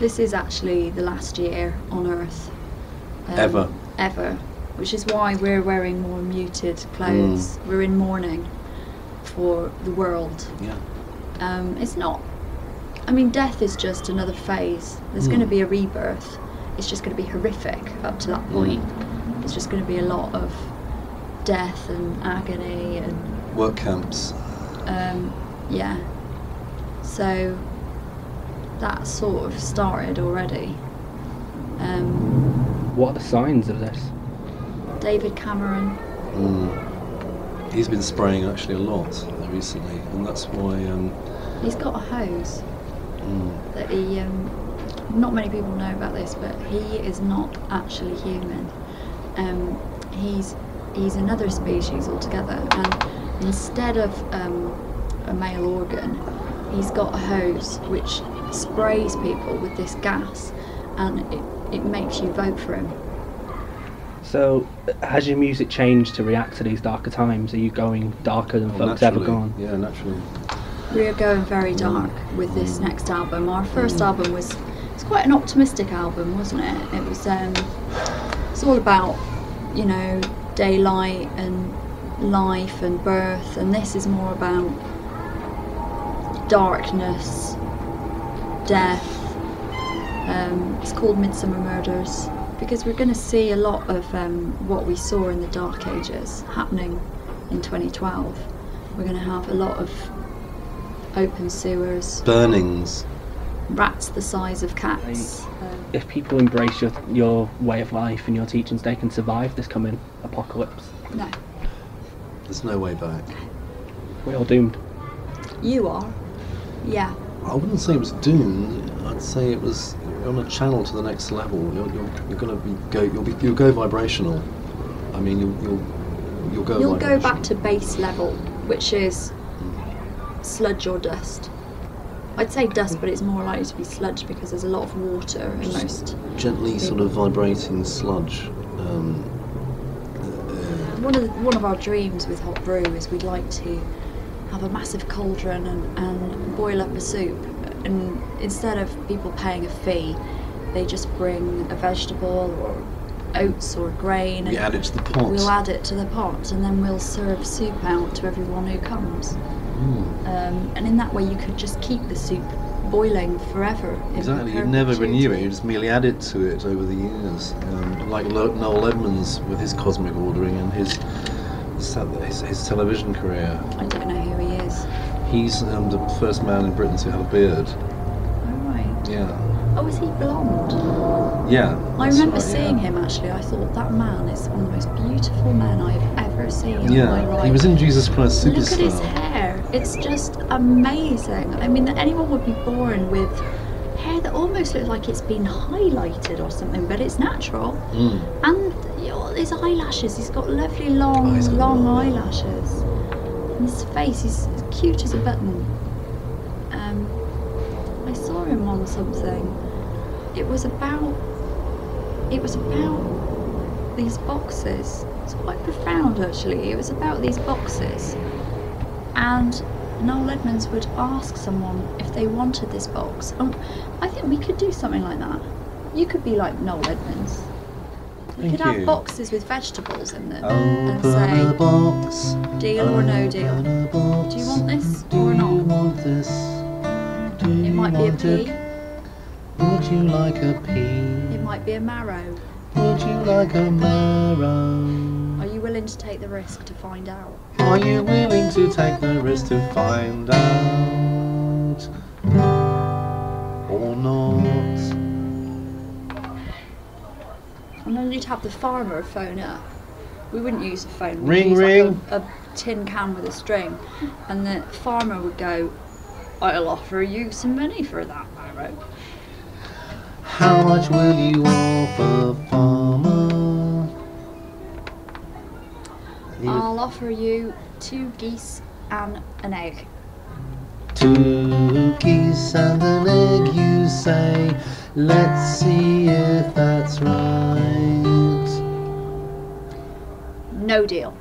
This is actually the last year on Earth. Ever. Ever. Which is why we're wearing more muted clothes. We're in mourning for the world. Yeah. It's not... I mean, death is just another phase. There's going to be a rebirth. It's just going to be horrific up to that point. It's just going to be a lot of death and agony and... Work camps. Yeah. So that sort of started already. What are the signs of this? David Cameron. He's been spraying actually a lot recently, and that's why... He's got a hose that he... not many people know about this, but he is not actually human. He's another species altogether, and instead of a male organ, he's got a hose which sprays people with this gas, and it makes you vote for him. So, has your music changed to react to these darker times? Are you going darker than folks ever gone? Yeah, naturally. We are going very dark with this next album. Our first album was quite an optimistic album, wasn't it? It was it's all about, you know, daylight and life and birth, and this is more about darkness, death. It's called Midsummer Murders because we're going to see a lot of what we saw in the Dark Ages happening in 2012. We're going to have a lot of open sewers, burnings, rats the size of cats. If people embrace your way of life and your teachings, they can survive this coming apocalypse. No. There's no way back. We're all doomed. You are. Yeah. I wouldn't say it was doomed. I'd say it was on a channel to the next level. You're going to you'll go vibrational. I mean, you'll go. You'll go back to base level, which is sludge or dust. I'd say dust, but it's more likely to be sludge because there's a lot of water in most. Gently sort of vibrating sludge. One of our dreams with Hot Brew is we'd like to have a massive cauldron and boil up a soup, and instead of people paying a fee, they just bring a vegetable or oats or grain and add it to the pot. We'll add it to the pot, and then we'll serve soup out to everyone who comes. And in that way you could just keep the soup boiling forever. Exactly, you never renew it, you just merely add it to it over the years. Like Noel Edmonds with his cosmic ordering and his television career. I don't know who he is. He's the first man in Britain to have a beard. Oh right. Yeah. Oh, is he blonde? Yeah. I remember seeing him actually. I thought that man is one of the most beautiful men I've ever seen in my life. He was in Jesus Christ Superstar. Look at his hair. It's just amazing. I mean, anyone would be born with hair that almost looks like it's been highlighted or something, but it's natural. And his eyelashes, he's got lovely long eyelashes. And his face, he's as cute as a button. I saw him on something. It was about these boxes. It's quite profound actually. It was about these boxes, and Noel Edmonds would ask someone if they wanted this box. I think we could do something like that. You could be like Noel Edmonds. We could have boxes with vegetables in them and say, box, deal or no deal. Do you want this or not? It might be a pea. Would you like a pea? It might be a marrow. Would you like a marrow? Are you willing to take the risk to find out? Are you willing to take the risk to find out? Or not? And then you'd have the farmer phone up. We wouldn't use a phone. Ring, use ring. Like a tin can with a string. And the farmer would go, I'll offer you some money for that marrow. How much will you offer, farmer? I'll offer you 2 geese and an egg. 2 geese and an egg, you say. Let's see if that's right. No deal.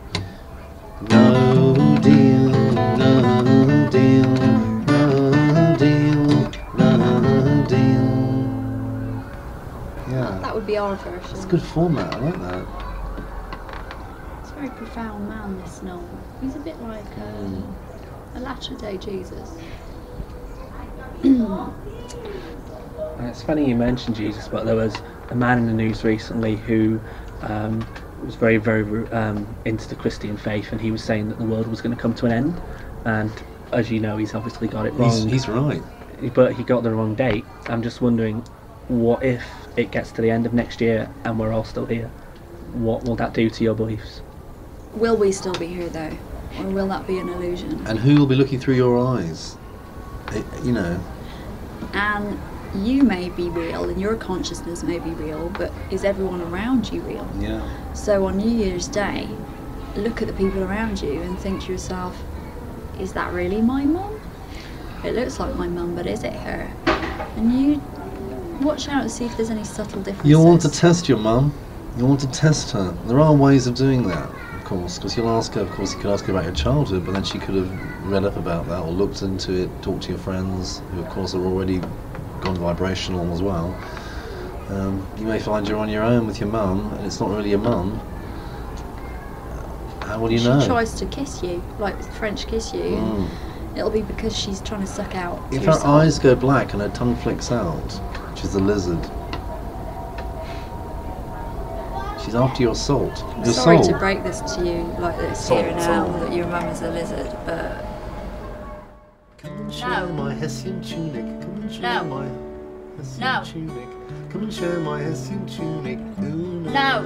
No deal, no deal, no deal, no deal. VR version. It's a good format, I like that. It's a very profound man, this Noel. He's a bit like a latter-day Jesus. And it's funny you mentioned Jesus, but there was a man in the news recently who was very, very into the Christian faith, and he was saying that the world was going to come to an end. And as you know, he's obviously got it wrong. He's right. But he got the wrong date. I'm just wondering, what if it gets to the end of next year and we're all still here? What will that do to your beliefs? Will we still be here though? Or will that be an illusion? And who will be looking through your eyes? You know. And you may be real and your consciousness may be real, but is everyone around you real? Yeah. So on New Year's Day, look at the people around you and think to yourself, is that really my mum? It looks like my mum, but is it her? And you watch out and see if there's any subtle differences. You want to test your mum. You want to test her. There are ways of doing that, of course, because you'll ask her, of course, you could ask her about your childhood, but then she could have read up about that or looked into it, talked to your friends, who of course are already gone vibrational as well. You may find you're on your own with your mum, and it's not really your mum. How will you know? She tries to kiss you, like French kiss you, and it'll be because she's trying to suck out If your her soul. eyes go black and her tongue flicks out, she's a lizard. She's after your salt. I'm Your sorry soul. to break this to you like this Soul, here and now, soul. that your mum is a lizard, but Come and share No. my Hessian tunic. Come and share No. my Hessian No. tunic. Come and share my Hessian tunic. Oona. no.